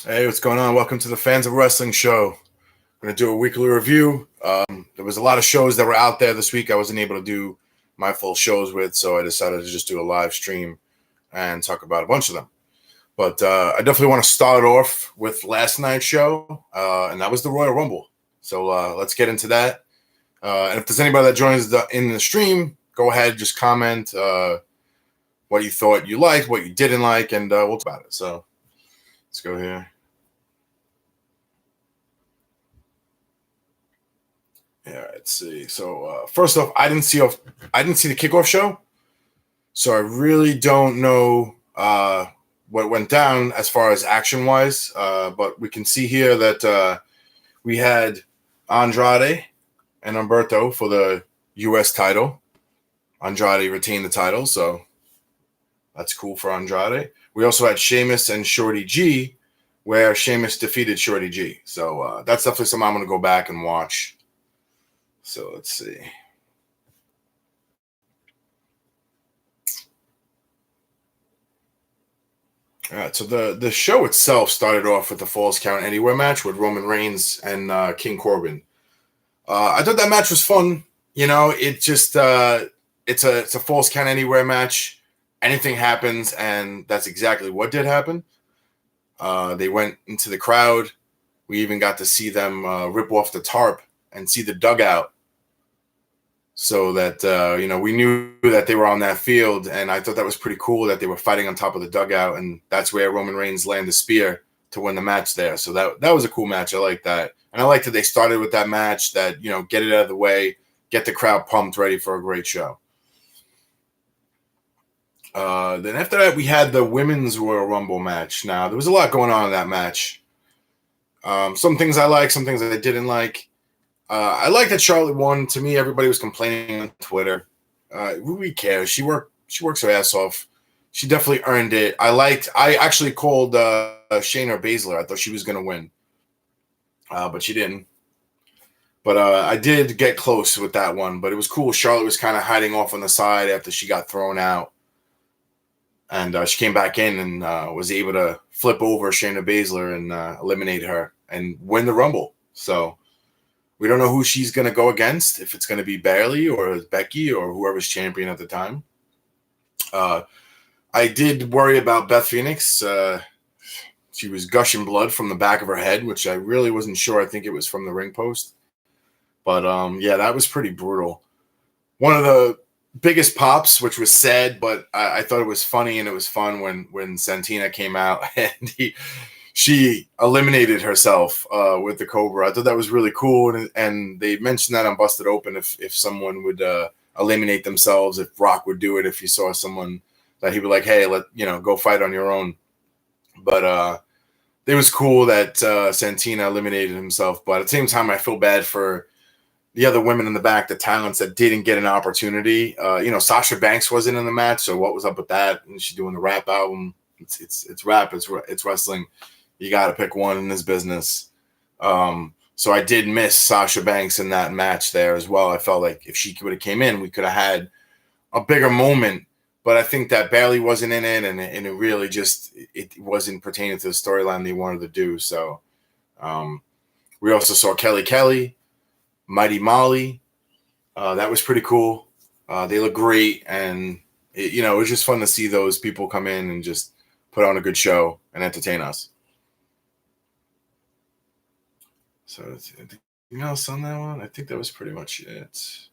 Hey, what's going on? Welcome to the Fans of Wrestling show. I'm going to do a weekly review. There was a lot of shows that were out there this week I wasn't able to do my full shows with, so I decided to just do a live stream and talk about a bunch of them. But I definitely want to start off with last night's show, and that was the Royal Rumble. So let's get into that. And if there's anybody that joins in the stream, go ahead, just comment what you thought you liked, what you didn't like, and we'll talk about it. So let's go here. Yeah, let's see. So first off, I didn't see the kickoff show, so I really don't know what went down as far as action wise. But we can see here that we had Andrade and Humberto for the U.S. title. Andrade retained the title, so that's cool for Andrade. We also had Sheamus and Shorty G, where Sheamus defeated Shorty G. So that's definitely something I'm going to go back and watch. So let's see. All right, so the show itself started off with the Falls Count Anywhere match with Roman Reigns and King Corbin. I thought that match was fun. You know, it just it's a Falls Count Anywhere match. Anything happens, and that's exactly what did happen. They went into the crowd. We even got to see them rip off the tarp and see the dugout. So that, we knew that they were on that field, and I thought that was pretty cool that they were fighting on top of the dugout, and that's where Roman Reigns landed the spear to win the match there. So that was a cool match. I like that. And I like that they started with that match that, get it out of the way, get the crowd pumped, ready for a great show. Then after that, we had the Women's Royal Rumble match. Now, there was a lot going on in that match. Some things I like, some things I didn't like. I like that Charlotte won. To me, everybody was complaining on Twitter. Who cares? She works her ass off. She definitely earned it. I actually called Shayna Baszler. I thought she was going to win, but she didn't. But I did get close with that one. But it was cool. Charlotte was kind of hiding off on the side after she got thrown out. And she came back in and was able to flip over Shayna Baszler and eliminate her and win the Rumble. So we don't know who she's going to go against, if it's going to be Bayley or Becky or whoever's champion at the time. I did worry about Beth Phoenix. She was gushing blood from the back of her head, which I really wasn't sure. I think it was from the ring post. But, yeah, that was pretty brutal. One of the biggest pops, which was sad, but I thought it was funny and it was fun when Santina came out and she eliminated herself with the Cobra. I thought that was really cool, and they mentioned that on Busted Open if someone would eliminate themselves, if Brock would do it, if he saw someone that he would like, hey, go fight on your own. But it was cool that Santina eliminated himself, but at the same time, I feel bad for the other women in the back, the talents that didn't get an opportunity. Sasha Banks wasn't in the match, so what was up with that? And she's doing the rap album. It's rap, it's wrestling. You got to pick one in this business. So I did miss Sasha Banks in that match there as well. I felt like if she would have came in, we could have had a bigger moment. But I think that Bayley wasn't in it, and it really just it wasn't pertaining to the storyline they wanted to do. So we also saw Kelly, Mighty Molly. That was pretty cool. They look great, and it was just fun to see those people come in and just put on a good show and entertain us. So anything else on that one? I think that was pretty much it.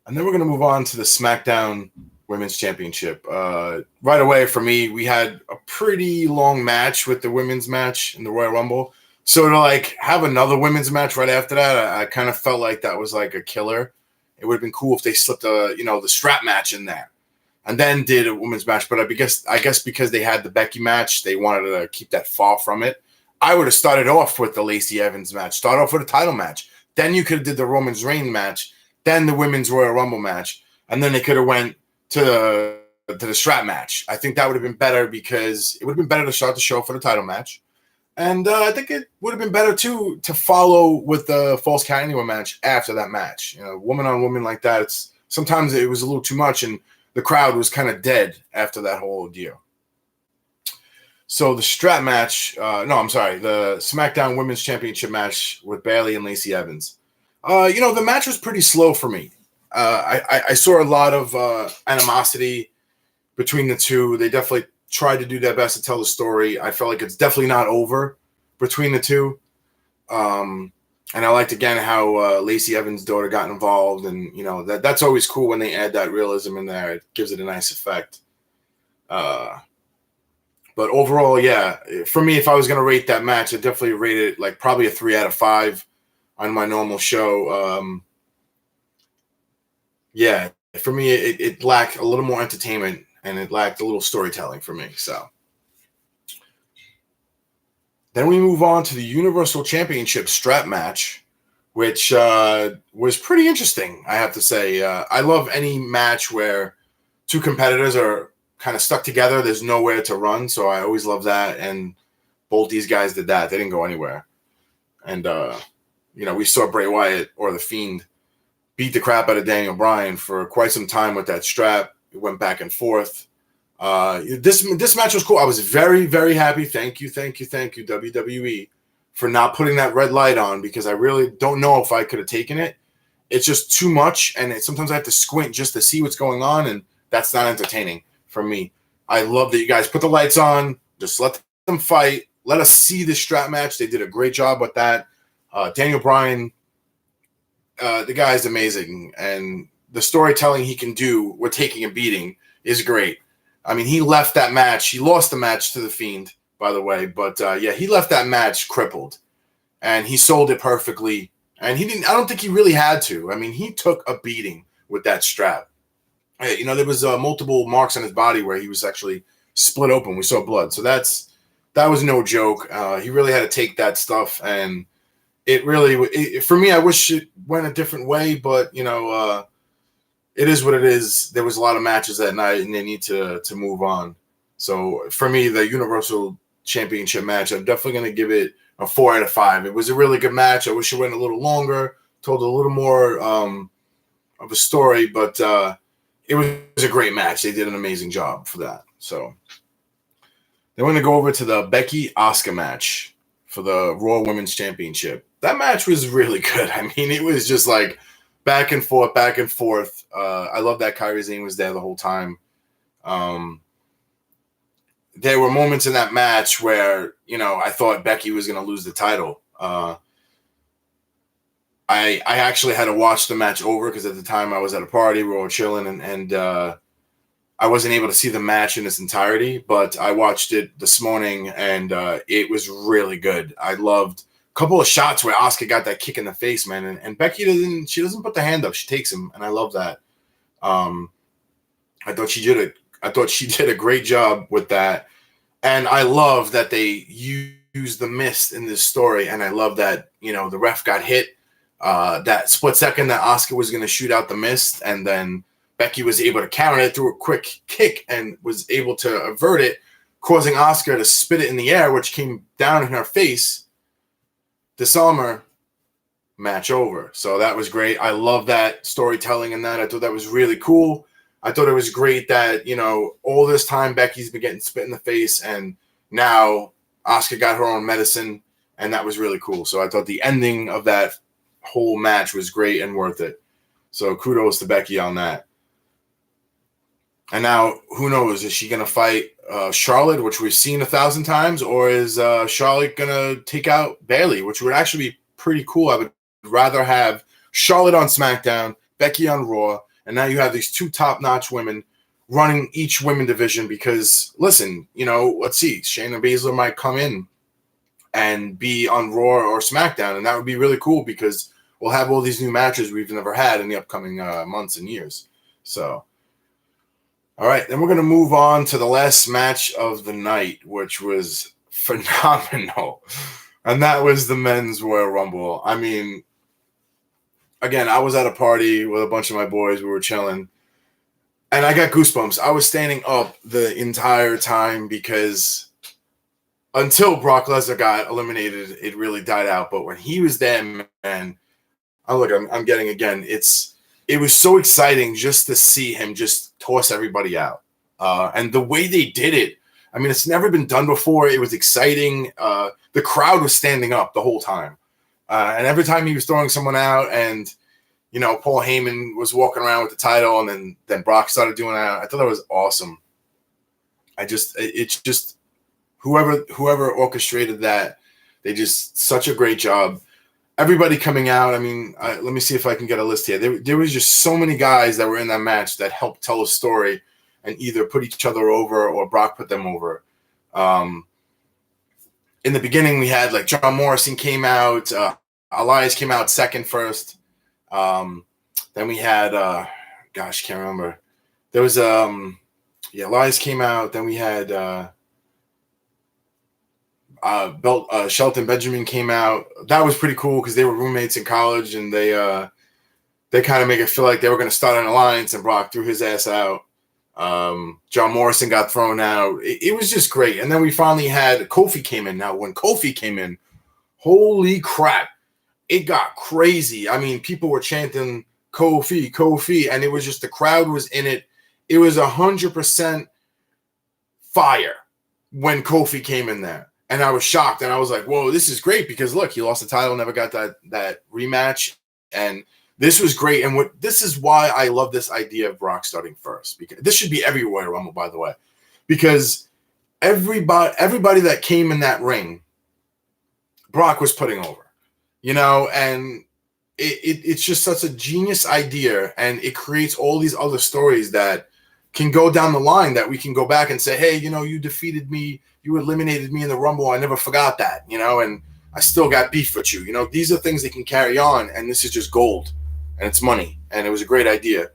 And then we're going to move on to the SmackDown Women's Championship. Right away, for me, we had a pretty long match with the women's match in the Royal Rumble. So to have another women's match right after that, I kind of felt like that was like a killer. It would have been cool if they slipped the strap match in there and then did a women's match. But I guess because they had the Becky match, they wanted to keep that far from it. I would have started off with the Lacey Evans match, start off with a title match. Then you could have did the Roman Reigns match, then the Women's Royal Rumble match, and then they could have went to the strap match. I think that would have been better because it would have been better to start the show for the title match. And I think it would have been better, too, to follow with the Falls Count Anywhere match after that match. Woman on woman like that, sometimes it was a little too much, and the crowd was kind of dead after that whole deal. So the strap match, the SmackDown Women's Championship match with Bayley and Lacey Evans. The match was pretty slow for me. I saw a lot of animosity between the two. They definitely tried to do their best to tell the story. I felt like it's definitely not over between the two. And I liked, again, how Lacey Evans' daughter got involved. And, that's always cool when they add that realism in there. It gives it a nice effect. But overall, yeah, for me, if I was going to rate that match, I'd definitely rate it like probably a 3 out of 5 on my normal show. For me, it lacked a little more entertainment and it lacked a little storytelling for me. So then we move on to the Universal Championship strap match, which was pretty interesting, I have to say. I love any match where two competitors are kind of stuck together. There's nowhere to run, so I always love that. And both these guys did that. They didn't go anywhere. And, we saw Bray Wyatt, or The Fiend, beat the crap out of Daniel Bryan for quite some time with that strap. It went back and forth. This match was cool. I was very, very happy. Thank you, WWE, for not putting that red light on, because I really don't know if I could have taken it. It's just too much, and sometimes I have to squint just to see what's going on, and that's not entertaining for me. I love that you guys put the lights on. Just let them fight. Let us see this strap match. They did a great job with that. Daniel Bryan, the guy is amazing, and the storytelling he can do with taking a beating is great. I mean, he left that match. He lost the match to The Fiend, by the way, but he left that match crippled, and he sold it perfectly. And he didn't. I don't think he really had to. I mean, he took a beating with that strap. There was multiple marks on his body where he was actually split open. We saw blood, so that was no joke. He really had to take that stuff, and it really, for me, I wish it went a different way, but it is what it is. There was a lot of matches that night, and they need to move on. So for me, the Universal Championship match, I'm definitely going to give it a 4 out of 5. It was a really good match. I wish it went a little longer, told a little more of a story, but it was a great match. They did an amazing job for that. So then we're going to go over to the Becky Asuka match for the Raw Women's Championship. That match was really good. I mean, it was just like back and forth, back and forth. I love that Kairi Sane was there the whole time. There were moments in that match where, I thought Becky was going to lose the title. I actually had to watch the match over because at the time I was at a party, we were all chilling, and I wasn't able to see the match in its entirety, but I watched it this morning, and it was really good. I loved a couple of shots where Asuka got that kick in the face, man, and Becky doesn't put the hand up. She takes him, and I love that. I thought she did a great job with that, and I love that they used the mist in this story, and I love that, the ref got hit. That split second that Asuka was going to shoot out the mist, and then Becky was able to counter it through a quick kick and was able to avert it, causing Asuka to spit it in the air, which came down in her face. Disarm her, match over. So that was great. I love that storytelling in that. I thought that was really cool. I thought it was great that, all this time Becky's been getting spit in the face, and now Asuka got her own medicine, and that was really cool. So I thought the ending of that whole match was great and worth it. So kudos to Becky on that. And now, who knows? Is she going to fight Charlotte, which we've seen 1,000 times, or is Charlotte going to take out Bayley, which would actually be pretty cool? I would rather have Charlotte on SmackDown, Becky on Raw, and now you have these two top-notch women running each women division because, listen, let's see, Shayna Baszler might come in and be on Raw or SmackDown, and that would be really cool because we'll have all these new matches we've never had in the upcoming months and years. So, all right, then we're going to move on to the last match of the night, which was phenomenal, and that was the Men's Royal Rumble. I mean, again, I was at a party with a bunch of my boys. We were chilling, and I got goosebumps. I was standing up the entire time because until Brock Lesnar got eliminated, it really died out. But when he was there, man, I'm getting again. It was so exciting just to see him just toss everybody out. And the way they did it, I mean, it's never been done before. It was exciting. The crowd was standing up the whole time. And every time he was throwing someone out and, Paul Heyman was walking around with the title and then Brock started doing that, I thought that was awesome. It's just whoever orchestrated that, they just such a great job. Everybody coming out. I mean, let me see if I can get a list here. There was just so many guys that were in that match that helped tell a story and either put each other over or Brock put them over. In the beginning, we had like John Morrison came out. Elias came out second first. Then we had, can't remember. There was, Elias came out. Then we had Shelton Benjamin came out. That was pretty cool because they were roommates in college, and they kind of make it feel like they were going to start an alliance, and Brock threw his ass out. John Morrison got thrown out. It was just great. And then we finally had Kofi came in. Now, when Kofi came in, holy crap, it got crazy. I mean, people were chanting Kofi, Kofi, and it was just the crowd was in it. It was 100% fire when Kofi came in there. And I was shocked, and I was like, whoa, this is great because, look, he lost the title, never got that rematch, and this was great. And this is why I love this idea of Brock starting first. Because this should be every Royal Rumble, by the way, because everybody that came in that ring, Brock was putting over, and it's just such a genius idea, and it creates all these other stories that can go down the line that we can go back and say, hey, you defeated me, you eliminated me in the Rumble, I never forgot that, and I still got beef with you. These are things that can carry on, and this is just gold, and it's money, and it was a great idea.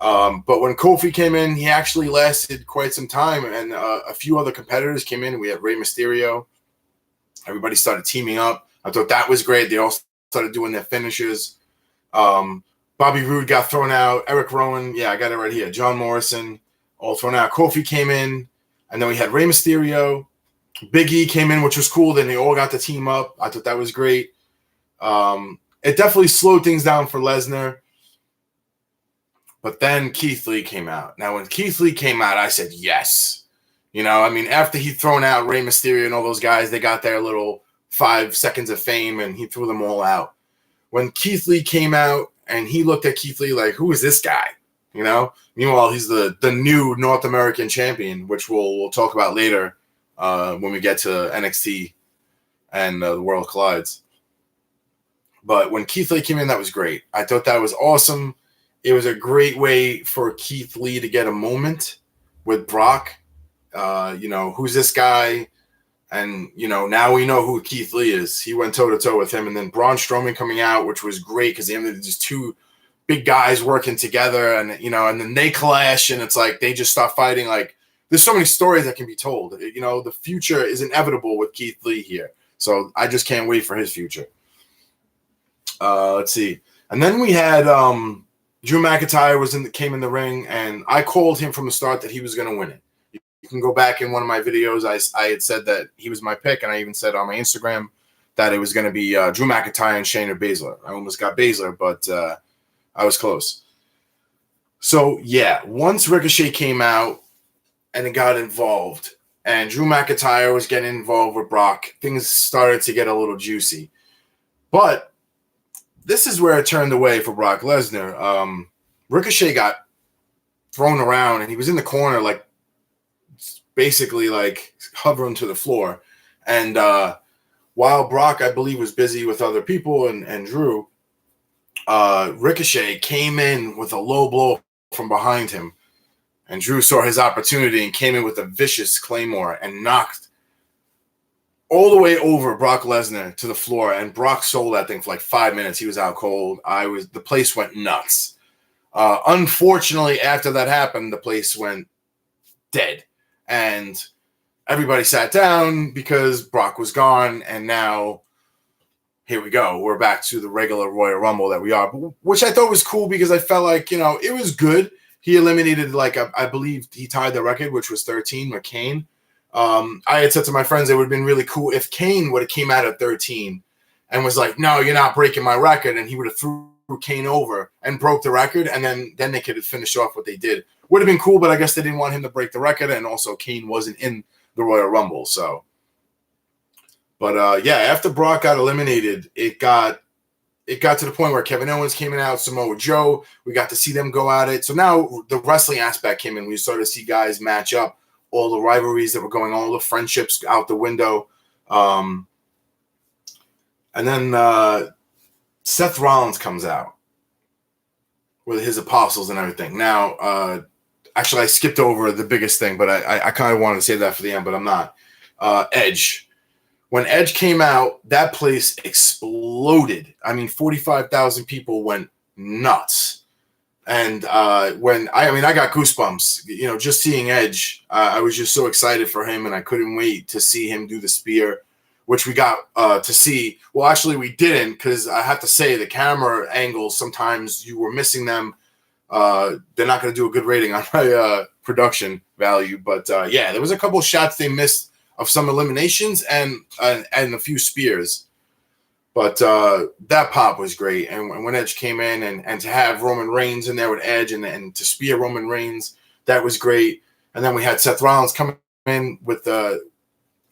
But when Kofi came in, he actually lasted quite some time, and a few other competitors came in. We had Rey Mysterio. Everybody started teaming up. I thought that was great. They all started doing their finishes. Bobby Roode got thrown out. Eric Rowan, I got it right here. John Morrison, all thrown out. Kofi came in, and then we had Rey Mysterio. Big E came in, which was cool. Then they all got the team up. I thought that was great. It definitely slowed things down for Lesnar. But then Keith Lee came out. Now, when Keith Lee came out, I said, yes. After he'd thrown out Rey Mysterio and all those guys, they got their little 5 seconds of fame, and he threw them all out. When Keith Lee came out, and he looked at Keith Lee like, who is this guy? Meanwhile, he's the new North American champion, which we'll talk about later when we get to NXT and the World Collides. But when Keith Lee came in, that was great. I thought that was awesome. It was a great way for Keith Lee to get a moment with Brock. Who's this guy? And, now we know who Keith Lee is. He went toe-to-toe with him. And then Braun Strowman coming out, which was great because they ended just two big guys working together. And, and then they clash, and it's like they just start fighting. Like, there's so many stories that can be told. The future is inevitable with Keith Lee here. So I just can't wait for his future. Let's see. And then we had Drew McIntyre came in the ring, and I called him from the start that he was going to win it. You can go back in one of my videos. I had said that he was my pick, and I even said on my Instagram that it was going to be Drew McIntyre and Shayna Baszler. I almost got Baszler, but I was close. So, once Ricochet came out and it got involved, and Drew McIntyre was getting involved with Brock, things started to get a little juicy. But this is where it turned away for Brock Lesnar. Ricochet got thrown around, and he was in the corner, like, basically like hovering to the floor. And while Brock, I believe, was busy with other people and Drew, Ricochet came in with a low blow from behind him. And Drew saw his opportunity and came in with a vicious Claymore and knocked all the way over Brock Lesnar to the floor. And Brock sold that thing for like 5 minutes. He was out cold. The place went nuts. Unfortunately, after that happened, the place went dead. And everybody sat down because Brock was gone. And now, here we go. We're back to the regular Royal Rumble that we are, which I thought was cool because I felt like, it was good. He eliminated, I believe he tied the record, which was 13 with Kane. I had said to my friends it would have been really cool if Kane would have came out at 13 and was like, no, you're not breaking my record. And he would have threw Kane over and broke the record. And then they could have finished off what they did, would have been cool, but I guess they didn't want him to break the record, and also Kane wasn't in the Royal Rumble. So, but yeah, after Brock got eliminated, it got to the point where Kevin Owens came out, Samoa Joe. We got to see them go at it. So now the wrestling aspect came in. We started to see guys match up, all the rivalries that were going on, all the friendships out the window. And then Seth Rollins comes out with his apostles and everything. Now, actually, I skipped over the biggest thing, but I kind of wanted to say that for the end, but I'm not. Edge. When Edge came out, that place exploded. I mean, 45,000 people went nuts. And I got goosebumps, just seeing Edge. I was just so excited for him, and I couldn't wait to see him do the spear, which we got to see. Well, actually, we didn't, because I have to say the camera angles, sometimes you were missing them. They're not going to do a good rating on my production value. But, yeah, there was a couple of shots they missed of some eliminations and a few spears. But that pop was great. And when Edge came in and to have Roman Reigns in there with Edge and to spear Roman Reigns, that was great. And then we had Seth Rollins coming in with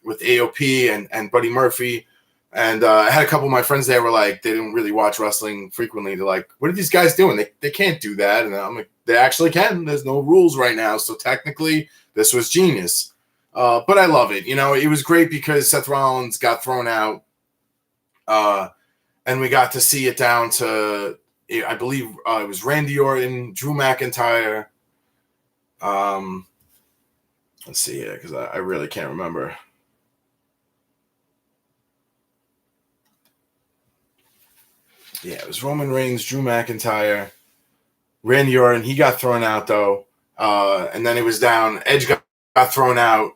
AOP and Buddy Murphy. And I had a couple of my friends there were like, they didn't really watch wrestling frequently. They're like, what are these guys doing? They can't do that. And I'm like, they actually can. There's no rules right now. So technically, this was genius. But I love it. It was great because Seth Rollins got thrown out. And we got to see it down to, I believe it was Randy Orton, Drew McIntyre. Let's see here, because I really can't remember. Yeah, it was Roman Reigns, Drew McIntyre, Randy Orton. He got thrown out, though. And then it was down. Edge got thrown out.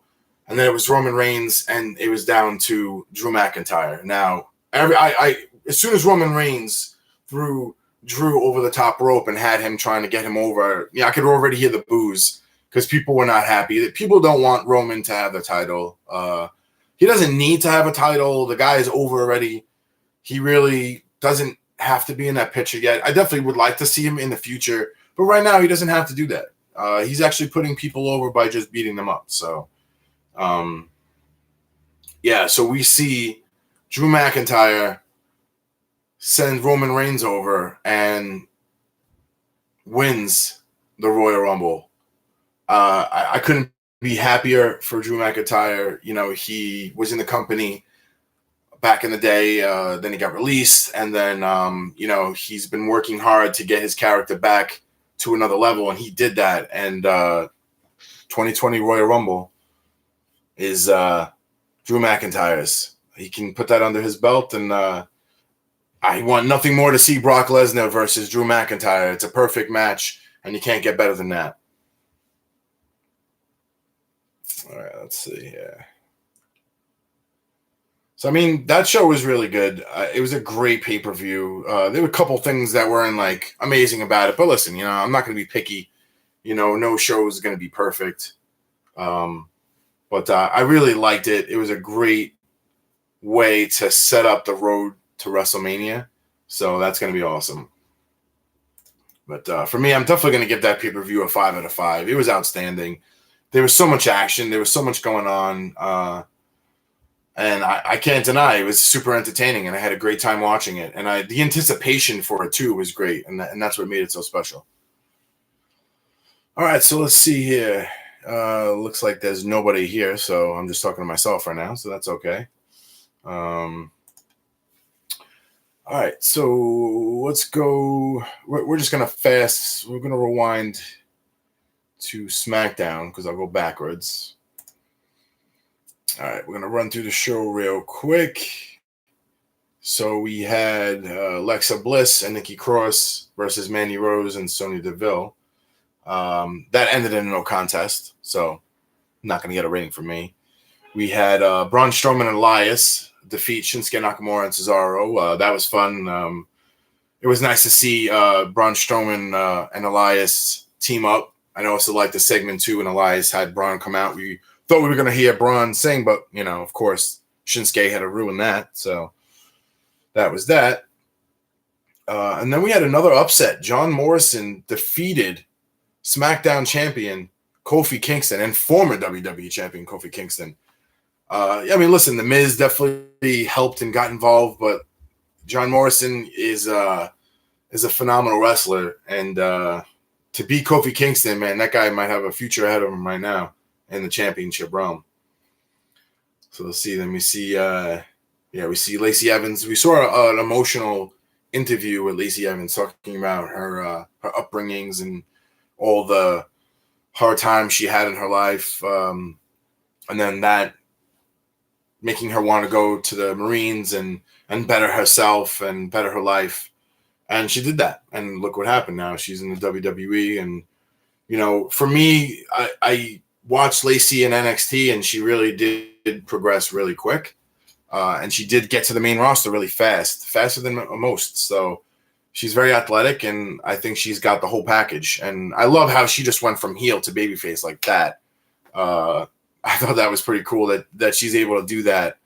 And then it was Roman Reigns, and it was down to Drew McIntyre. Now, as soon as Roman Reigns threw Drew over the top rope and had him trying to get him over, I could already hear the boos because people were not happy. People don't want Roman to have the title. He doesn't need to have a title. The guy is over already. He really doesn't have to be in that picture yet. I definitely would like to see him in the future, but right now he doesn't have to do that. He's actually putting people over by just beating them up. So, yeah, so we see Drew McIntyre send Roman Reigns over and wins the Royal Rumble. I couldn't be happier for Drew McIntyre. He was in the company back in the day. Then he got released. And then, he's been working hard to get his character back to another level. And he did that. And 2020 Royal Rumble is Drew McIntyre's. He can put that under his belt, and I want nothing more to see Brock Lesnar versus Drew McIntyre. It's a perfect match, and you can't get better than that. All right, let's see here. So, that show was really good. It was a great pay-per-view. There were a couple things that weren't, amazing about it. But listen, I'm not going to be picky. No show is going to be perfect. But I really liked it. It was a great way to set up the road to WrestleMania. So that's going to be awesome. But for me, I'm definitely going to give that pay-per-view a 5 out of 5. It was outstanding. There was so much action. There was so much going on. And I can't deny it was super entertaining, and I had a great time watching it. And the anticipation for it, too, was great. And that's what made it so special. All right, so let's see here. Looks like there's nobody here, so I'm just talking to myself right now, so that's okay. All right, so let's go. We're just going to fast. We're going to rewind to SmackDown because I'll go backwards. All right, we're going to run through the show real quick. So we had Alexa Bliss and Nikki Cross versus Mandy Rose and Sonya Deville. That ended in a no contest, so I'm not going to get a rating from me. We had Braun Strowman and Elias defeat Shinsuke Nakamura and Cesaro. That was fun. It was nice to see Braun Strowman and Elias team up. I also liked the segment, too, when Elias had Braun come out. We thought we were going to hear Braun sing, but, of course, Shinsuke had to ruin that. So that was that. And then we had another upset. John Morrison defeated SmackDown champion Kofi Kingston and former WWE champion Kofi Kingston. I mean, listen, The Miz definitely helped and got involved, but John Morrison is a phenomenal wrestler, and to beat Kofi Kingston, man, that guy might have a future ahead of him right now in the championship realm. So let's see. Then we see, we see Lacey Evans. We saw an emotional interview with Lacey Evans talking about her upbringings and all the hard times she had in her life, and then that making her want to go to the Marines and better herself and better her life. And she did that. And look what happened now. She's in the WWE. And, you know, for me, I watched Lacey in NXT, and she really did progress really quick. And she did get to the main roster really fast, faster than most. So she's very athletic, and I think she's got the whole package. And I love how she just went from heel to babyface like that. I thought that was pretty cool that she's able to do that.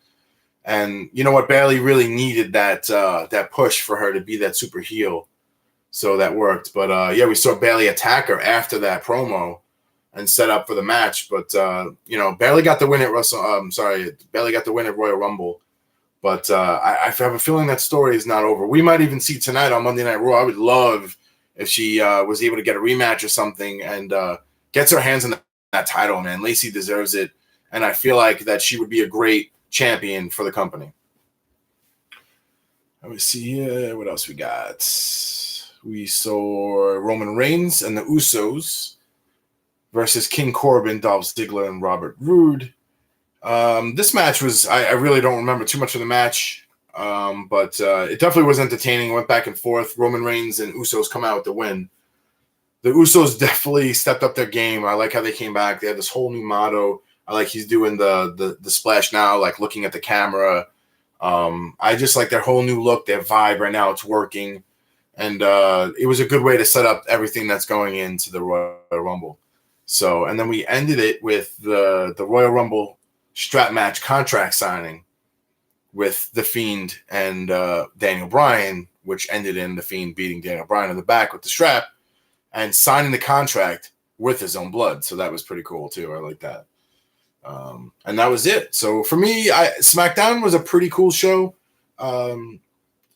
And you know what? Bayley really needed that push for her to be that super heel. So that worked. But we saw Bayley attack her after that promo and set up for the match. But Bayley got the win at Bayley got the win at Royal Rumble. But I have a feeling that story is not over. We might even see tonight on Monday Night Raw. I would love if she was able to get a rematch or something and gets her hands on that title, man. Lacey deserves it. And I feel like that she would be a great champion for the company. Let me see here. What else we got? We saw Roman Reigns and the Usos versus King Corbin, Dolph Ziggler, and Robert Roode. This match was, I really don't remember too much of the match, but it definitely was entertaining. Went back and forth. Roman Reigns and Usos come out with the win. The Usos definitely stepped up their game. I like how they came back. They had this whole new motto. I like he's doing the splash now, like looking at the camera. I just like their whole new look, their vibe right now. It's working. And it was a good way to set up everything that's going into the Royal Rumble. So, and then we ended it with the Royal Rumble strap match contract signing with The Fiend and Daniel Bryan, which ended in The Fiend beating Daniel Bryan in the back with the strap and signing the contract with his own blood. So that was pretty cool too. I like that. And that was it. So for me, SmackDown was a pretty cool show. I'm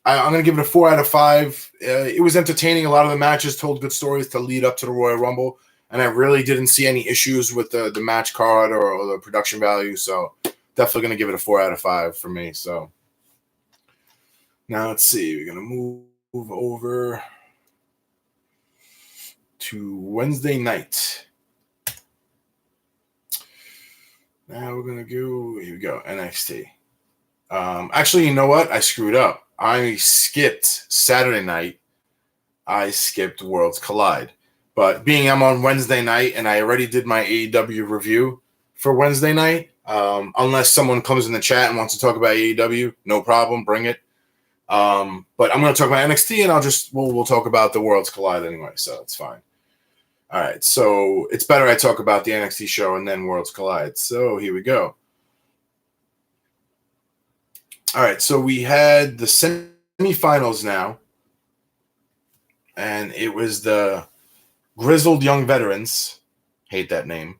going to give it a 4 out of 5. It was entertaining. A lot of the matches told good stories to lead up to the Royal Rumble. And I really didn't see any issues with the match card or the production value. So definitely going to give it a 4 out of 5 for me. So now let's see. We're going to move over to Wednesday night. Now we're going to go, here we go, NXT. Actually, you know what? I screwed up. I skipped Saturday night. I skipped Worlds Collide. But being I'm on Wednesday night and I already did my AEW review for Wednesday night, unless someone comes in the chat and wants to talk about AEW, no problem, bring it. But I'm going to talk about NXT and we'll talk about the Worlds Collide anyway, so it's fine. All right, so it's better I talk about the NXT show and then Worlds Collide. So here we go. All right, so we had the semifinals now, and it was the Grizzled Young Veterans, hate that name,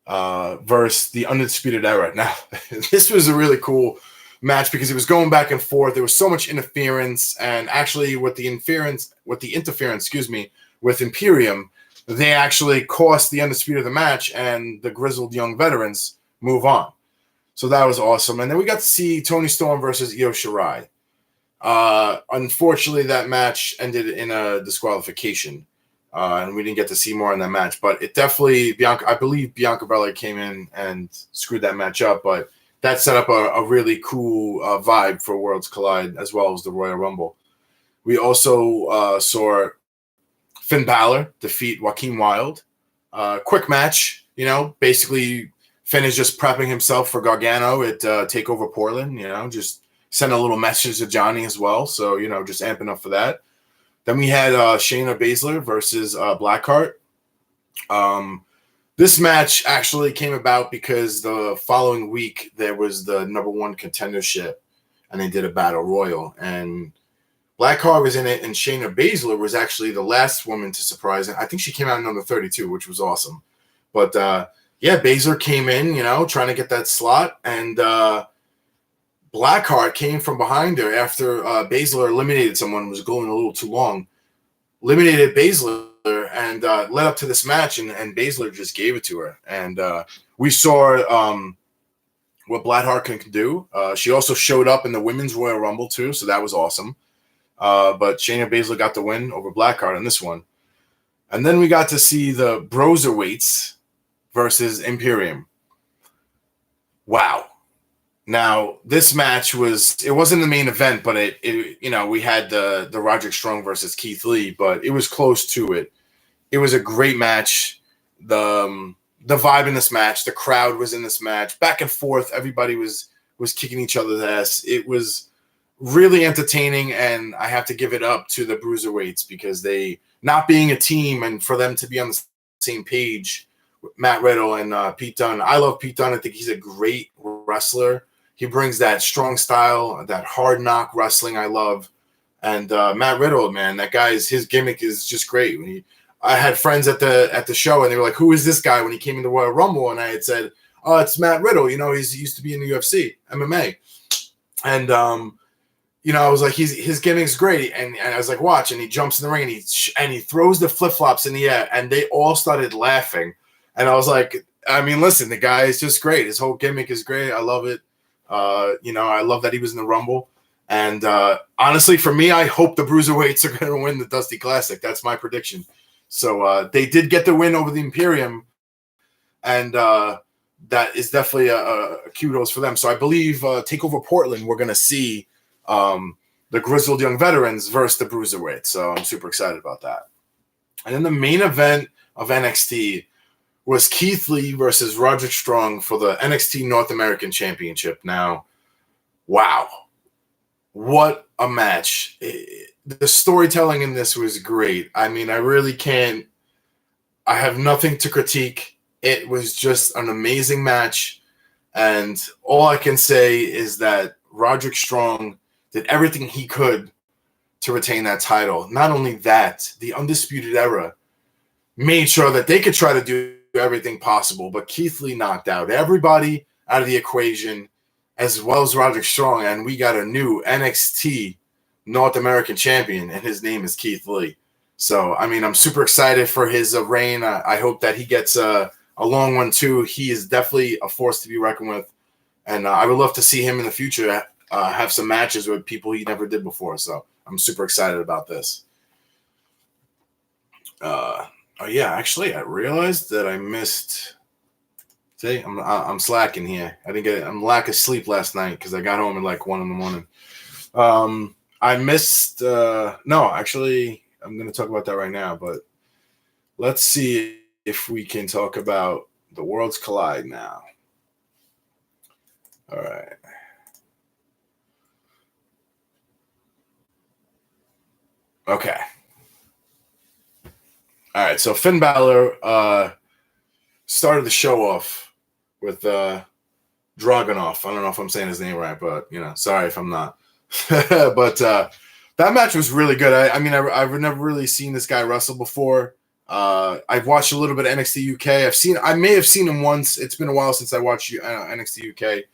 versus the Undisputed Era. Now, this was a really cool match because it was going back and forth. There was so much interference, and actually with the interference, with Imperium, they actually cost the Undisputed the match, and the Grizzled Young Veterans move on. So that was awesome. And then we got to see Toni Storm versus Io Shirai. Unfortunately, that match ended in a disqualification, and we didn't get to see more in that match. But it definitely, I believe Bianca Belair came in and screwed that match up, but that set up a really cool vibe for Worlds Collide as well as the Royal Rumble. We also saw Finn Balor defeat Joaquin Wilde. Quick match, basically Finn is just prepping himself for Gargano at TakeOver Portland, just send a little message to Johnny as well. So, just amping up for that. Then we had Shayna Baszler versus Blackheart. This match actually came about because the following week there was the number one contendership and they did a battle royal. And Blackheart was in it, and Shayna Baszler was actually the last woman to surprise it. I think she came out in number 32, which was awesome. But yeah, Baszler came in, trying to get that slot, and Blackheart came from behind her after Baszler eliminated someone, was going a little too long. Eliminated Baszler and led up to this match, and Baszler just gave it to her. And we saw what Blackheart can do. She also showed up in the Women's Royal Rumble too, so that was awesome. But Shayna Baszler got the win over Blackheart in this one. And then we got to see the Broserweights versus Imperium. Wow. Now, this match it wasn't the main event, but we had the Roderick Strong versus Keith Lee, but it was close to it. It was a great match. The vibe in this match, the crowd was in this match, back and forth. Everybody was kicking each other's ass. It was really entertaining, and I have to give it up to the Bruiserweights because they, not being a team, and for them to be on the same page with Matt Riddle and Pete Dunne. I love Pete Dunne. I think he's a great wrestler. He brings that strong style, that hard knock wrestling I love. And Matt Riddle, man, that his gimmick is just great. I had friends at the show, and they were like, "Who is this guy?" When he came into Royal Rumble, and I had said, "Oh, it's Matt Riddle. He used to be in the UFC, MMA." And I was like, his gimmick's great. And I was like, watch, and he jumps in the ring, and he throws the flip flops in the air, and they all started laughing. And I was like, I mean, listen, the guy is just great. His whole gimmick is great. I love it. I love that he was in the Rumble. And honestly, for me, I hope the Bruiserweights are going to win the Dusty Classic. That's my prediction. So they did get the win over the Imperium, and that is definitely a kudos for them. So I believe TakeOver Portland, we're going to see the Grizzled Young Veterans versus the Bruiserweights. So I'm super excited about that. And then the main event of NXT was Keith Lee versus Roderick Strong for the NXT North American Championship. Now, wow. What a match. The storytelling in this was great. I mean, I have nothing to critique. It was just an amazing match. And all I can say is that Roderick Strong did everything he could to retain that title. Not only that, the Undisputed Era made sure that they could try to do everything possible, but Keith Lee knocked out everybody out of the equation, as well as Roderick Strong, and we got a new NXT North American champion, and his name is Keith Lee. So, I mean, I'm super excited for his reign. I hope that he gets a long one, too. He is definitely a force to be reckoned with, and I would love to see him in the future have some matches with people he never did before. So, I'm super excited about this. Oh yeah, actually, I realized that I missed. See, I'm slacking here. I'm lack of sleep last night because I got home at like 1 a.m. I missed. No, actually, I'm going to talk about that right now. But let's see if we can talk about the Worlds Collide now. All right. Okay. All right, so Finn Balor started the show off with Dragunov. I don't know if I'm saying his name right, but sorry if I'm not. But that match was really good. I mean, I've never really seen this guy wrestle before. I've watched a little bit of NXT UK. I may have seen him once. It's been a while since I watched NXT UK.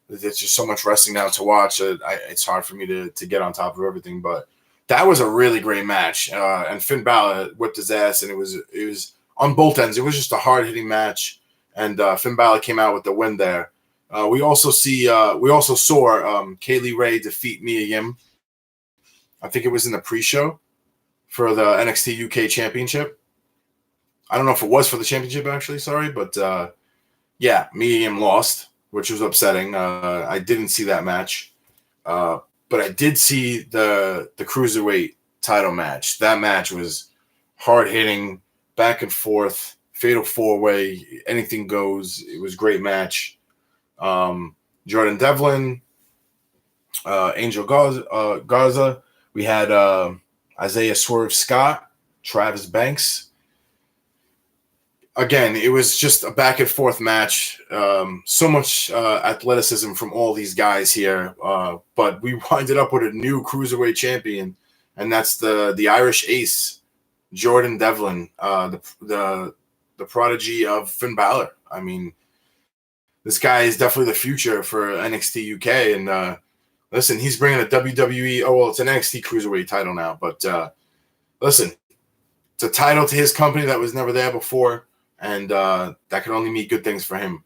There's just so much wrestling now to watch. It's hard for me to get on top of everything, but that was a really great match, and Finn Balor whipped his ass, and it was on both ends. It was just a hard-hitting match, and Finn Balor came out with the win there. We also saw Kaylee Ray defeat Mia Yim. I think it was in the pre-show for the NXT UK Championship. I don't know if it was for the championship, actually. Sorry, but yeah, Mia Yim lost, which was upsetting. I didn't see that match. But I did see the Cruiserweight title match. That match was hard-hitting, back and forth, fatal four-way, anything goes. It was a great match. Jordan Devlin, Angel Garza. We had Isaiah Swerve Scott, Travis Banks. Again, it was just a back and forth match. So much athleticism from all these guys here. But we winded up with a new Cruiserweight champion and that's the Irish Ace, Jordan Devlin, the prodigy of Finn Balor. I mean, this guy is definitely the future for NXT UK, and listen, he's bringing a WWE. Oh well, it's an NXT Cruiserweight title now, but listen, it's a title to his company that was never there before, and that can only mean good things for him.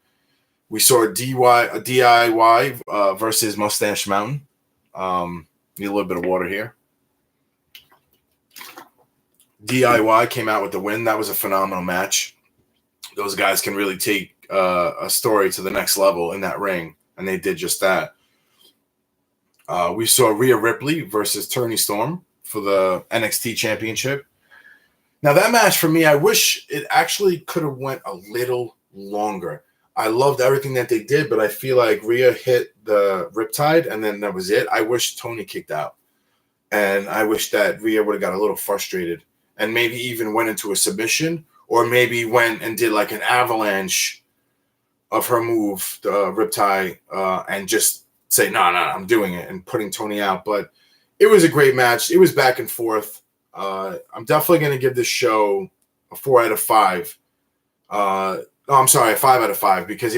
We saw DIY versus Mustache Mountain. Need a little bit of water here. DIY came out with the win. That was a phenomenal match. Those guys can really take a story to the next level in that ring, and they did just that. We saw Rhea Ripley versus Toni Storm for the NXT Championship. Now, that match for me, I wish it actually could have went a little longer. I loved everything that they did, but I feel like Rhea hit the Riptide, and then that was it. I wish Toni kicked out, and I wish that Rhea would have got a little frustrated and maybe even went into a submission, or maybe went and did like an avalanche of her move, the Riptide, and just say, no, I'm doing it, and putting Toni out. But it was a great match. It was back and forth. I'm definitely going to give this show a 4 out of 5. I'm sorry, a 5 out of 5, because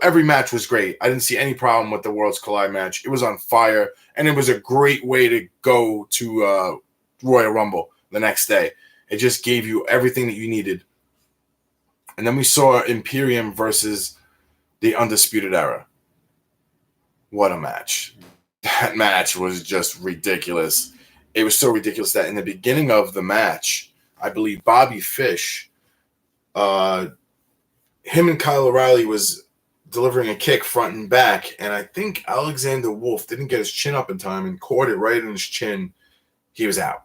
every match was great. I didn't see any problem with the Worlds Collide match. It was on fire, and it was a great way to go to Royal Rumble the next day. It just gave you everything that you needed. And then we saw Imperium versus the Undisputed Era. What a match. That match was just ridiculous. It was so ridiculous that in the beginning of the match, I believe Bobby Fish, him and Kyle O'Reilly was delivering a kick front and back, and I think Alexander Wolf didn't get his chin up in time and caught it right in his chin. He was out.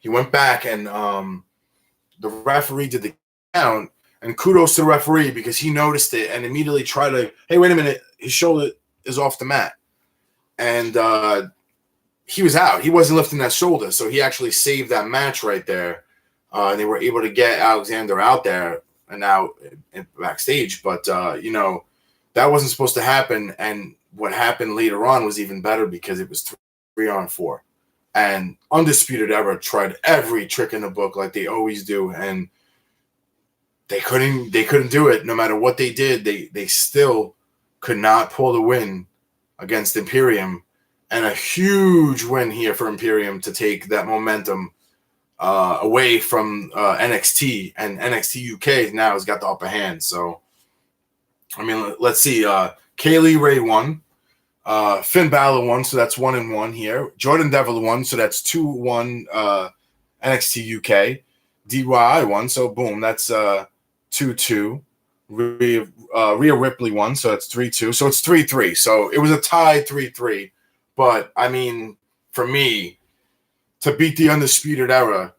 He went back, and the referee did the count, and kudos to the referee because he noticed it and immediately tried to, hey, wait a minute, his shoulder is off the mat. And he was out. He wasn't lifting that shoulder, so he actually saved that match right there. And they were able to get Alexander out there and out backstage. But, that wasn't supposed to happen. And what happened later on was even better because it was 3-on-4. And Undisputed Era tried every trick in the book like they always do. And they couldn't do it. No matter what they did, they still could not pull the win against Imperium. And a huge win here for Imperium to take that momentum away from NXT, and NXT UK now has got the upper hand. So, I mean, let's see. Kaylee Ray won. Finn Balor won, so that's 1-1 here. Jordan Devlin won, so that's 2-1 NXT UK. DIY won, so boom, that's 2-2. Rhea Ripley won, so that's 3-2. So it's 3-3. So it was a tie 3-3. But, I mean, for me, to beat the Undisputed Era,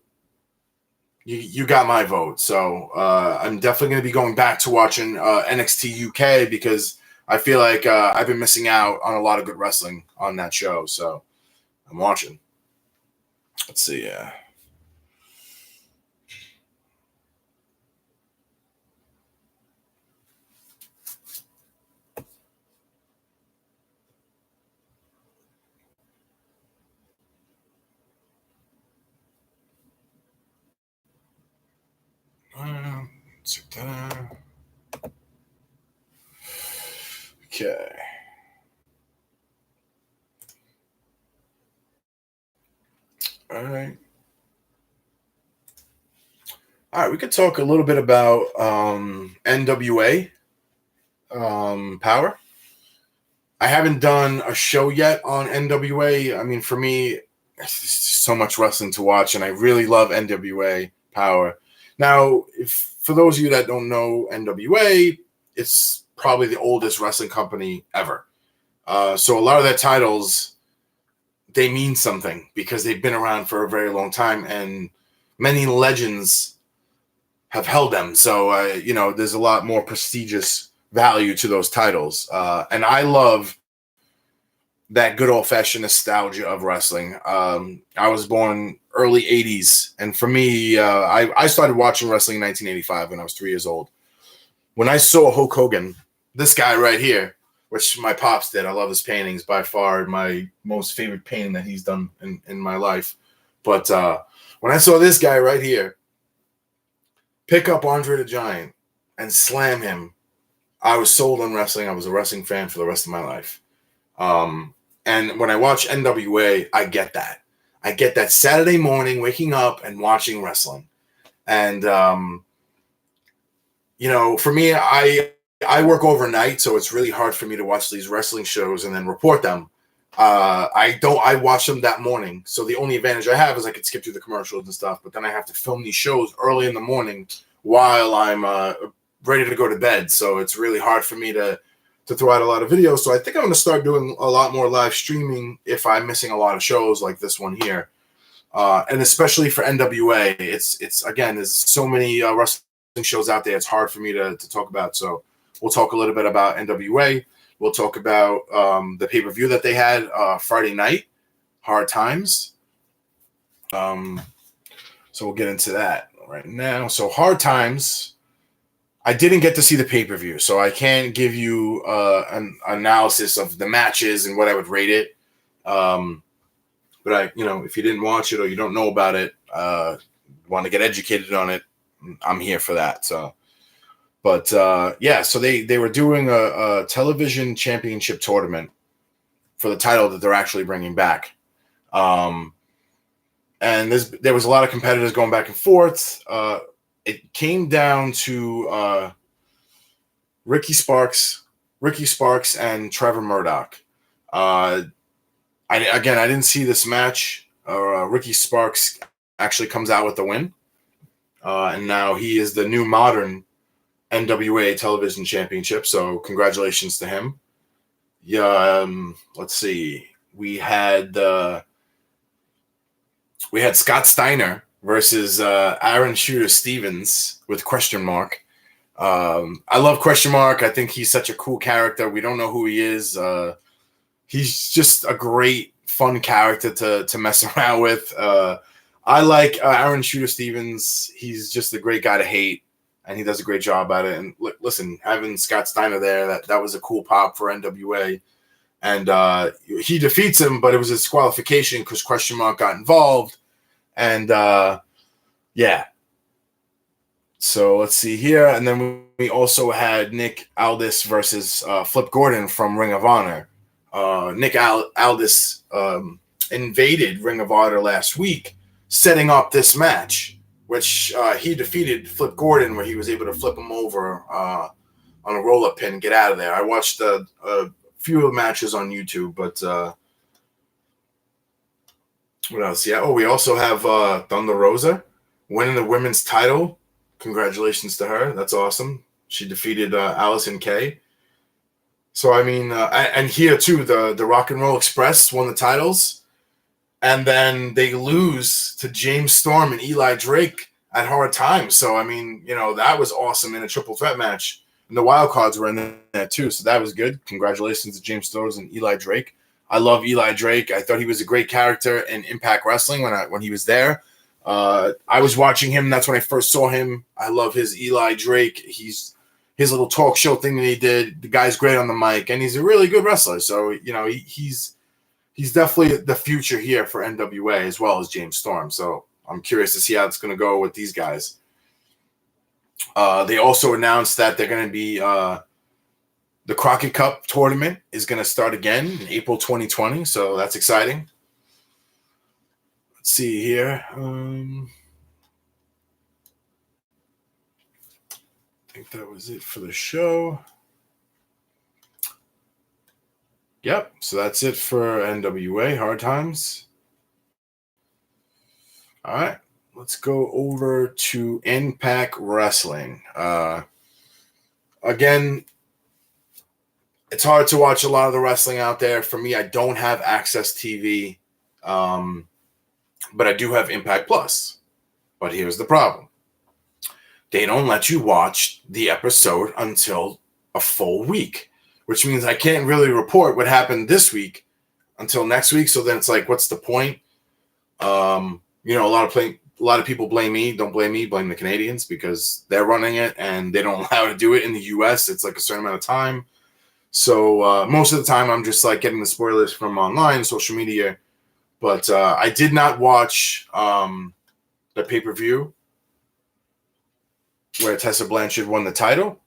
you got my vote. So I'm definitely going to be going back to watching NXT UK because I feel like I've been missing out on a lot of good wrestling on that show. So I'm watching. Let's see. Okay. All right. We could talk a little bit about NWA Power. I haven't done a show yet on NWA. I mean, for me, it's just so much wrestling to watch, and I really love NWA Power. Now, for those of you that don't know NWA, it's probably the oldest wrestling company ever. So a lot of their titles, they mean something because they've been around for a very long time, and many legends have held them. So, there's a lot more prestigious value to those titles. And I love that good old-fashioned nostalgia of wrestling. I was born early 80s, and for me, I started watching wrestling in 1985 when I was 3 years old. When I saw Hulk Hogan, this guy right here, which my pops did, I love his paintings, by far my most favorite painting that he's done in my life. But when I saw this guy right here pick up Andre the Giant and slam him, I was sold on wrestling. I was a wrestling fan for the rest of my life. And when I watch NWA, I get that. I get that Saturday morning waking up and watching wrestling. And, for me, I work overnight, so it's really hard for me to watch these wrestling shows and then report them. I watch them that morning. So the only advantage I have is I could skip through the commercials and stuff, but then I have to film these shows early in the morning while I'm ready to go to bed. So it's really hard for me to throw out a lot of videos. So I think I'm going to start doing a lot more live streaming if I'm missing a lot of shows like this one here. And especially for NWA, it's again, there's so many wrestling shows out there. It's hard for me to talk about. So we'll talk a little bit about NWA. We'll talk about the pay-per-view that they had Friday night, Hard Times. So we'll get into that right now. So Hard Times, I didn't get to see the pay-per-view, so I can't give you an analysis of the matches and what I would rate it. But if you didn't watch it or you don't know about it, want to get educated on it, I'm here for that. So. But so they were doing a television championship tournament for the title that they're actually bringing back. And there was a lot of competitors going back and forth. It came down to Ricky Sparks and Trevor Murdoch. I didn't see this match. Ricky Sparks actually comes out with the win. And now he is the new modern NWA Television Championship, so congratulations to him. Yeah, let's see. We had Scott Steiner versus Aaron Shooter Stevens with Question Mark. I love Question Mark. I think he's such a cool character. We don't know who he is. He's just a great, fun character to mess around with. I like Aaron Shooter Stevens. He's just a great guy to hate. And he does a great job at it. And listen, having Scott Steiner there, that was a cool pop for NWA. And he defeats him, but it was a disqualification because Question Mark got involved. And so let's see here. And then we also had Nick Aldis versus Flip Gordon from Ring of Honor. Nick Aldis invaded Ring of Honor last week, setting up this match, which he defeated Flip Gordon, where he was able to flip him over on a roll-up pin and get out of there. I watched a few of the matches on YouTube, but what else? Yeah. Oh, we also have Thunder Rosa winning the women's title. Congratulations to her. That's awesome. She defeated Allison Kay. So, I mean, and here, too, the Rock and Roll Express won the titles. And then they lose to James Storm and Eli Drake at Hard Times. So, I mean, that was awesome in a triple threat match. And the wild cards were in there, too. So that was good. Congratulations to James Storm and Eli Drake. I love Eli Drake. I thought he was a great character in Impact Wrestling when he was there. I was watching him. That's when I first saw him. I love his Eli Drake. His little talk show thing that he did. The guy's great on the mic, and he's a really good wrestler. So, he's definitely the future here for NWA as well as James Storm. So I'm curious to see how it's going to go with these guys. They also announced that they're going to be the Crockett Cup tournament is going to start again in April 2020. So that's exciting. Let's see here. I think that was it for the show. Yep, so that's it for NWA, Hard Times. All right, let's go over to Impact Wrestling. Again, it's hard to watch a lot of the wrestling out there. For me, I don't have Access TV, but I do have Impact Plus. But here's the problem. They don't let you watch the episode until a full week, which means I can't really report what happened this week until next week. So then it's like, what's the point? A lot of people blame me. Don't blame me. Blame the Canadians because they're running it and they don't allow to do it in the U.S. It's like a certain amount of time. So most of the time, I'm just like getting the spoilers from online, social media. But I did not watch the pay-per-view where Tessa Blanchard won the title.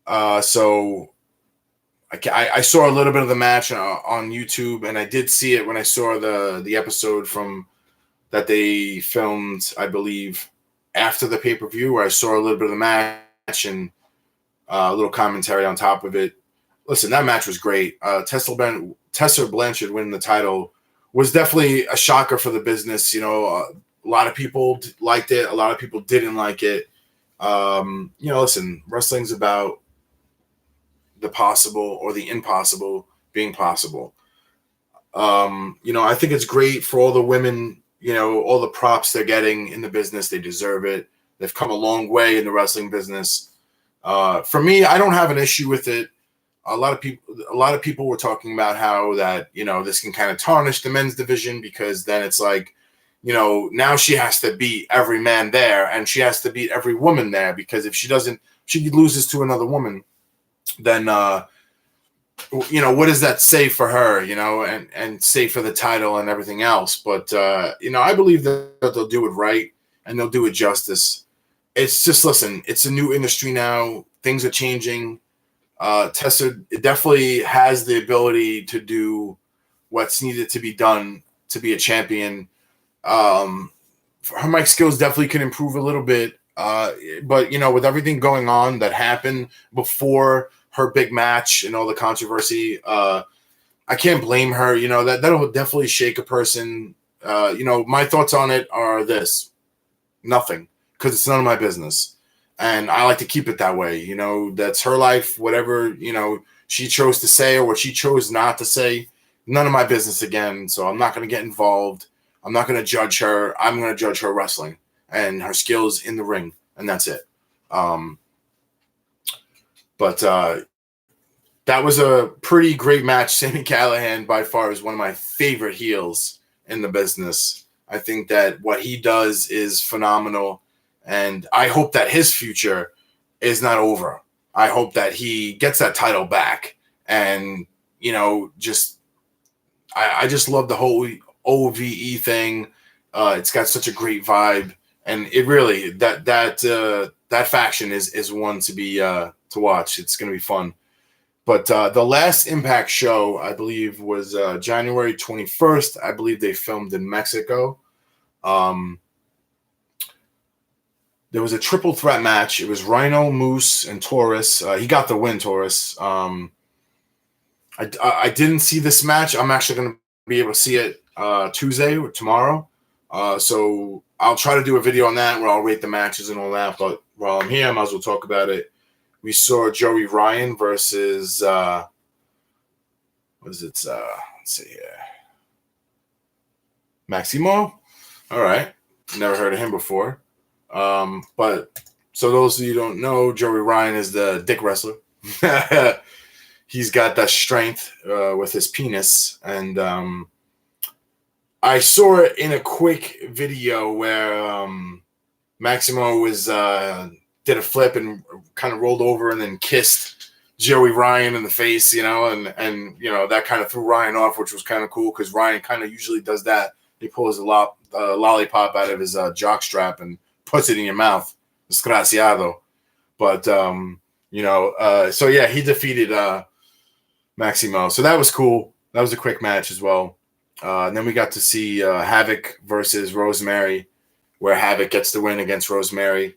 So I saw a little bit of the match on YouTube, and I did see it when I saw the episode from that they filmed, I believe, after the pay-per-view, where I saw a little bit of the match and a little commentary on top of it. Listen, that match was great. Tessa Blanchard winning the title was definitely a shocker for the business. You know, a lot of people liked it. A lot of people didn't like it. You know, listen, wrestling's about the possible or the impossible being possible. You know, I think it's great for all the women, you know, all the props they're getting in the business. They deserve it. They've come a long way in the wrestling business. For me, I don't have an issue with it. A lot of people were talking about how that, you know, this can kind of tarnish the men's division, because then it's like, you know, now she has to beat every man there and she has to beat every woman there, because if she doesn't, she loses to another woman, then, you know, what does that say for her, you know, and say for the title and everything else. But, you know, I believe that they'll do it right and they'll do it justice. It's just, listen, it's a new industry now. Things are changing. Tessa definitely has the ability to do what's needed to be done to be a champion. Her mic skills definitely can improve a little bit. But, you know, with everything going on that happened before her big match and all the controversy, I can't blame her. You know, that'll definitely shake a person. You know, my thoughts on it are this: nothing, because it's none of my business. And I like to keep it that way. You know, that's her life. Whatever, you know, she chose to say or what she chose not to say, none of my business again. So I'm not going to get involved. I'm not going to judge her. I'm going to judge her wrestling and her skills in the ring, and that's it. But that was a pretty great match. Sami Callihan, by far, is one of my favorite heels in the business. I think that what he does is phenomenal, and I hope that his future is not over. I hope that he gets that title back, and, you know, just I just love the whole OVE thing. It's got such a great vibe, and it really that faction is one to be to watch. It's going to be fun. But the last Impact show, I believe, was January 21st. I believe they filmed in Mexico. There was a triple threat match. It was Rhino, Moose, and Taurus. He got the win, Taurus. I didn't see this match. I'm actually going to be able to see it Tuesday or tomorrow. So I'll try to do a video on that where I'll rate the matches and all that. But while I'm here, I might as well talk about it. We saw Joey Ryan versus what is it? Let's see here. Maximo. All right. Never heard of him before. But so those of you who don't know, Joey Ryan is the dick wrestler. He's got that strength with his penis. And I saw it in a quick video where Maximo was did a flip and kind of rolled over and then kissed Joey Ryan in the face, you know, and you know, that kind of threw Ryan off, which was kind of cool because Ryan kind of usually does that. He pulls a lollipop out of his jock strap and puts it in your mouth. Desgraciado. But, you know, so yeah, he defeated Maximo. So that was cool. That was a quick match as well. And then we got to see Havoc versus Rosemary, where Havoc gets the win against Rosemary.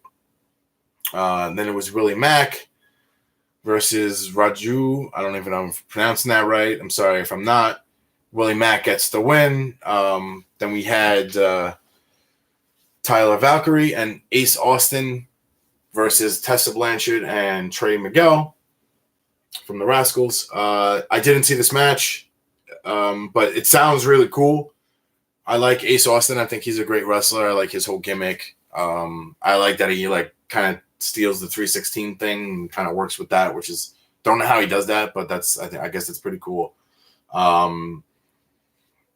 And then it was Willie Mack versus Raju. I don't even know if I'm pronouncing that right. I'm sorry if I'm not. Willie Mack gets the win. Then we had Tyler Valkyrie and Ace Austin versus Tessa Blanchard and Trey Miguel from the Rascals. I didn't see this match, but it sounds really cool. I like Ace Austin. I think he's a great wrestler. I like his whole gimmick. I like that he like kind of steals the 316 thing and kind of works with that, which is, don't know how he does that, but I guess it's pretty cool.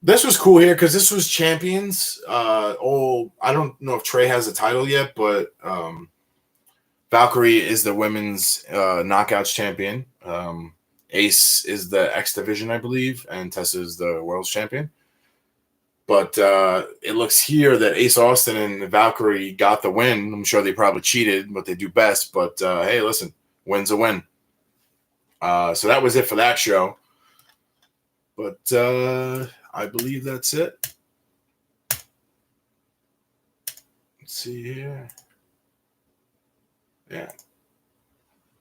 This was cool here because this was champions. I don't know if Trey has a title yet, but Valkyrie is the women's knockouts champion. Ace is the X division, I believe, and Tessa is the world's champion. But it looks here that Ace Austin and Valkyrie got the win. I'm sure they probably cheated, what they do best. But hey, listen, win's a win. So that was it for that show. But I believe that's it. Let's see here. Yeah.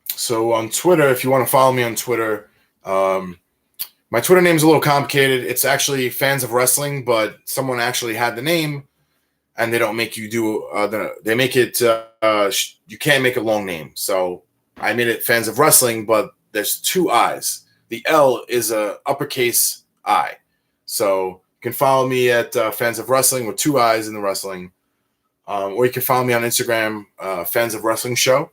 So on Twitter, if you want to follow me on Twitter, my Twitter name is a little complicated. It's actually Fans of Wrestling, but someone actually had the name, and they don't make you do they make it you can't make a long name. So I made it Fans of Wrestling, but there's two I's. The L is a uppercase I. So you can follow me at Fans of Wrestling with two I's in the wrestling. Or you can follow me on Instagram, Fans of Wrestling Show.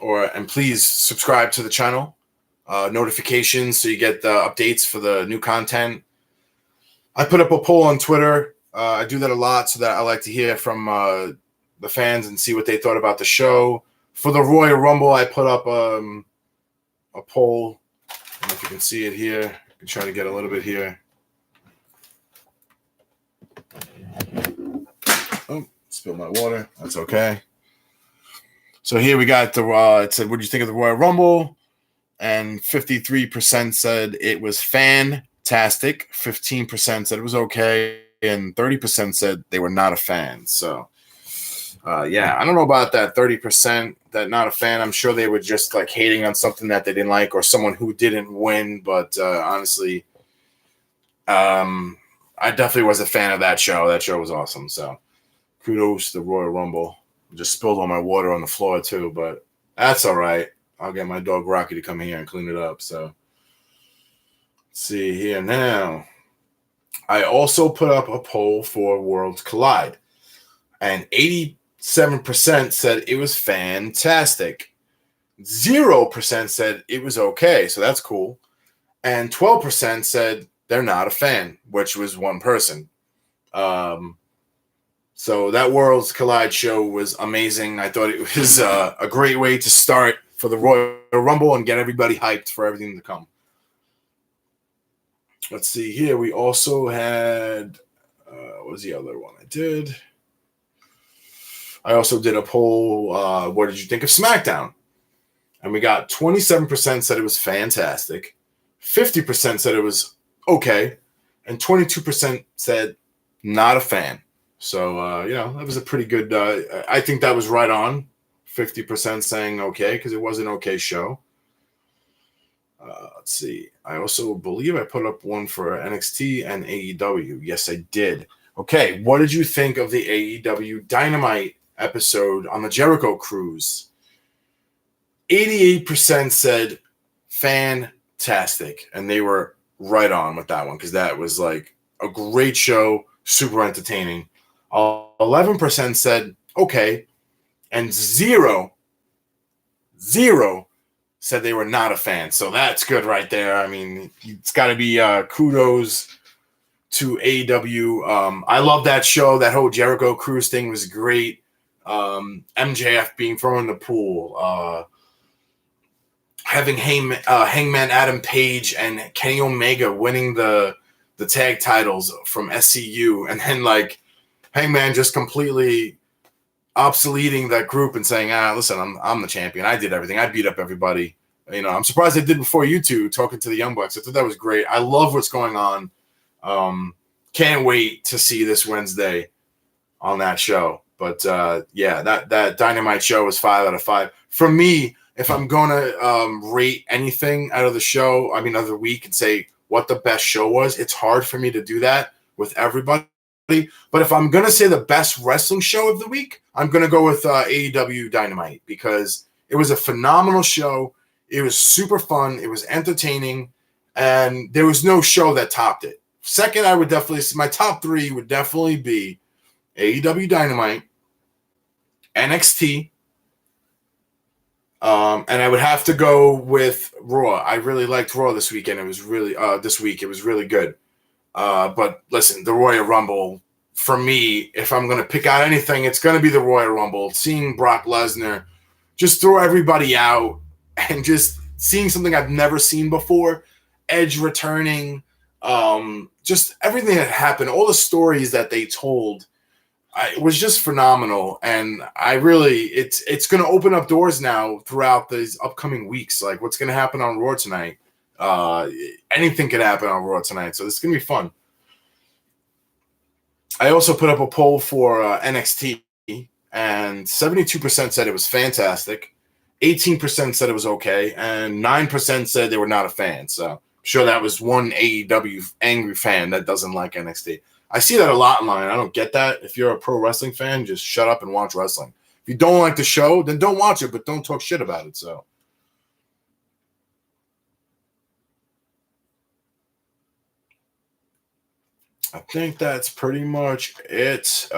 And please subscribe to the channel. Notifications so you get the updates for the new content. I put up a poll on Twitter. I do that a lot so that I like to hear from the fans and see what they thought about the show. For the Royal Rumble, I put up a poll. I don't know if you can see it here. I can try to get a little bit here. Oh, spilled my water. That's okay. So here we got it said, what do you think of the Royal Rumble? And 53% said it was fantastic. 15% said it was okay. And 30% said they were not a fan. So, yeah, I don't know about that 30% that not a fan. I'm sure they were just like hating on something that they didn't like or someone who didn't win. But honestly, I definitely was a fan of that show. That show was awesome. So kudos to the Royal Rumble. Just spilled all my water on the floor too, but that's all right. I'll get my dog Rocky to come here and clean it up. So let's see here now. I also put up a poll for Worlds Collide, and 87% said it was fantastic. 0% said it was okay, so that's cool. And 12% said they're not a fan, which was one person. So that Worlds Collide show was amazing. I thought it was a great way to start for the Royal Rumble and get everybody hyped for everything to come. Let's see here. We also had, what was the other one I did? I also did a poll, what did you think of SmackDown? And we got 27% said it was fantastic. 50% said it was okay. And 22% said not a fan. So, that was a pretty good, I think that was right on. 50% saying okay, because it was an okay show. Let's see. I also believe I put up one for NXT and AEW. Yes, I did. Okay, what did you think of the AEW Dynamite episode on the Jericho Cruise? 88% said fantastic, and they were right on with that one because that was like a great show, super entertaining. 11% said okay, and zero said they were not a fan. So that's good right there. I mean, it's got to be kudos to AEW. I love that show. That whole Jericho Cruise thing was great. MJF being thrown in the pool. Having Hangman Adam Page and Kenny Omega winning the tag titles from SCU. And then, like, Hangman just completely obsoleting that group and saying, listen, I'm the champion. I did everything. I beat up everybody. I'm surprised I did before you two talking to the Young Bucks. I thought that was great. I love what's going on. Can't wait to see this Wednesday on that show. But yeah, that Dynamite show was 5 out of 5. For me, if I'm going to rate anything out of the show, out of the week and say what the best show was, it's hard for me to do that with everybody. But if I'm going to say the best wrestling show of the week, I'm going to go with AEW Dynamite because it was a phenomenal show. It was super fun. It was entertaining. And there was no show that topped it. Second, I would definitely – my top 3 would definitely be AEW Dynamite, NXT, and I would have to go with Raw. I really liked Raw this weekend. It was really this week. It was really good. But listen, the Royal Rumble, for me, if I'm going to pick out anything, it's going to be the Royal Rumble. Seeing Brock Lesnar just throw everybody out and just seeing something I've never seen before, Edge returning, Just everything that happened, all the stories that they told, it was just phenomenal. And I really, it's going to open up doors now throughout these upcoming weeks. Like what's going to happen on Raw tonight. Anything could happen on Raw tonight. So this is going to be fun. I also put up a poll for NXT, and 72% said it was fantastic. 18% said it was okay, and 9% said they were not a fan. So I'm sure that was one AEW angry fan that doesn't like NXT. I see that a lot online. I don't get that. If you're a pro wrestling fan, just shut up and watch wrestling. If you don't like the show, then don't watch it, but don't talk shit about it. So I think that's pretty much it.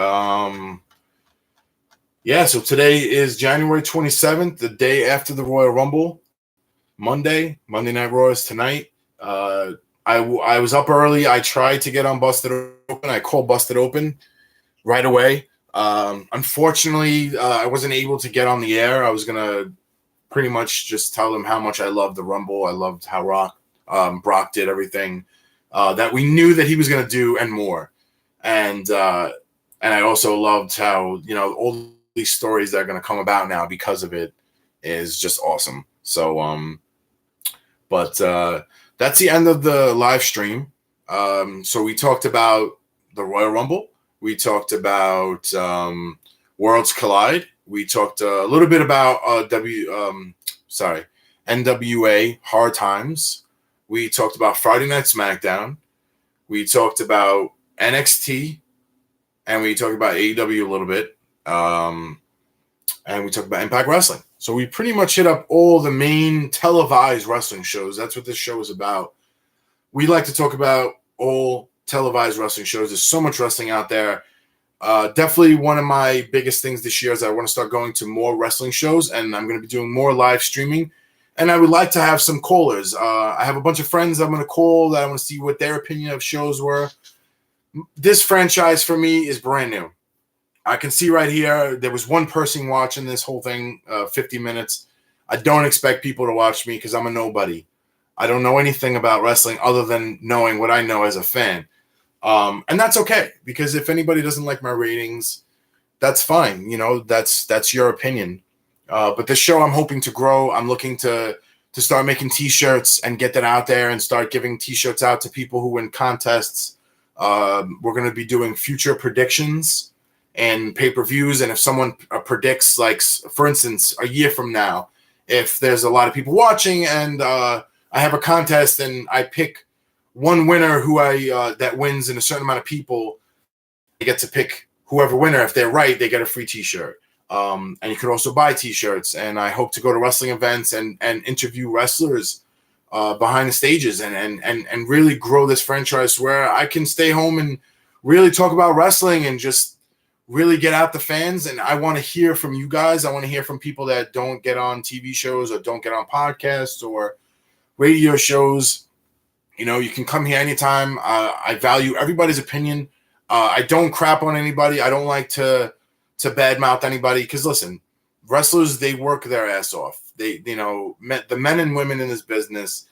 Yeah, so today is January 27th, the day after the Royal Rumble. Monday Night Raw is tonight. I was up early. I tried to get on Busted Open. I called Busted Open right away. Unfortunately, I wasn't able to get on the air. I was going to pretty much just tell them how much I loved the Rumble. I loved how Brock did everything that we knew that he was going to do and more. And I also loved how, all these stories that are going to come about now because of it is just awesome. So, but that's the end of the live stream. So we talked about the Royal Rumble. We talked about Worlds Collide. We talked a little bit about NWA Hard Times. We talked about Friday Night SmackDown. We talked about NXT, and we talked about AEW a little bit. And we talked about Impact Wrestling. So we pretty much hit up all the main televised wrestling shows. That's what this show is about. We like to talk about all televised wrestling shows. There's so much wrestling out there. Definitely one of my biggest things this year is I want to start going to more wrestling shows, and I'm going to be doing more live streaming. And I would like to have some callers. I have a bunch of friends I'm going to call that I want to see what their opinion of shows were. This franchise for me is brand new. I can see right here, there was one person watching this whole thing, 50 minutes. I don't expect people to watch me because I'm a nobody. I don't know anything about wrestling other than knowing what I know as a fan. And that's okay, because if anybody doesn't like my ratings, that's fine. That's your opinion. But this show I'm hoping to grow. I'm looking to start making T-shirts and get that out there and start giving T-shirts out to people who win contests. We're going to be doing future predictions and pay-per-views. And if someone predicts, like, for instance, a year from now, if there's a lot of people watching and I have a contest and I pick one winner who that wins in a certain amount of people, they get to pick whoever winner. If they're right, they get a free T-shirt. And you could also buy T-shirts. And I hope to go to wrestling events and interview wrestlers behind the stages and really grow this franchise where I can stay home and really talk about wrestling and just really get out the fans. And I want to hear from you guys. I want to hear from people that don't get on TV shows or don't get on podcasts or radio shows. You can come here anytime. I value everybody's opinion. I don't crap on anybody. I don't like to badmouth anybody because, listen, wrestlers, they work their ass off. The men and women in this business,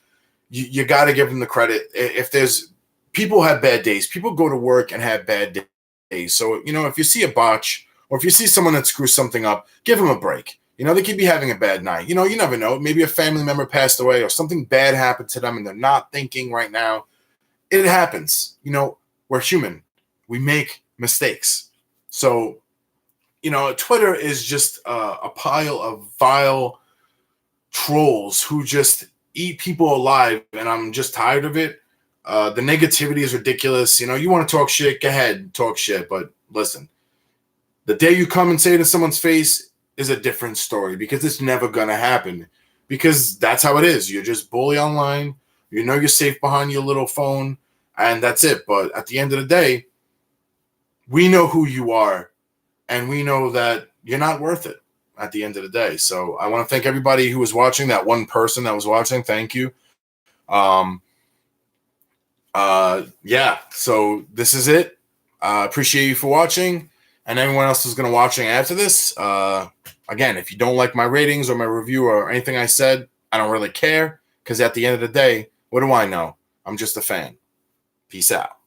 you got to give them the credit. If there's people have bad days, people go to work and have bad days. So, if you see a botch or if you see someone that screws something up, give them a break. They could be having a bad night. You never know. Maybe a family member passed away or something bad happened to them and they're not thinking right now. It happens. We're human. We make mistakes. So, Twitter is just a pile of vile trolls who just eat people alive, and I'm just tired of it. The negativity is ridiculous. You want to talk shit, go ahead, talk shit. But listen, the day you come and say it in someone's face is a different story because it's never going to happen because that's how it is. You're just bully online. You're safe behind your little phone, and that's it. But at the end of the day, we know who you are. And we know that you're not worth it at the end of the day. So I want to thank everybody who was watching, that one person that was watching. Thank you. Yeah, so this is it. Appreciate you for watching. And anyone else who's going to watching after this, again, if you don't like my ratings or my review or anything I said, I don't really care. Because at the end of the day, what do I know? I'm just a fan. Peace out.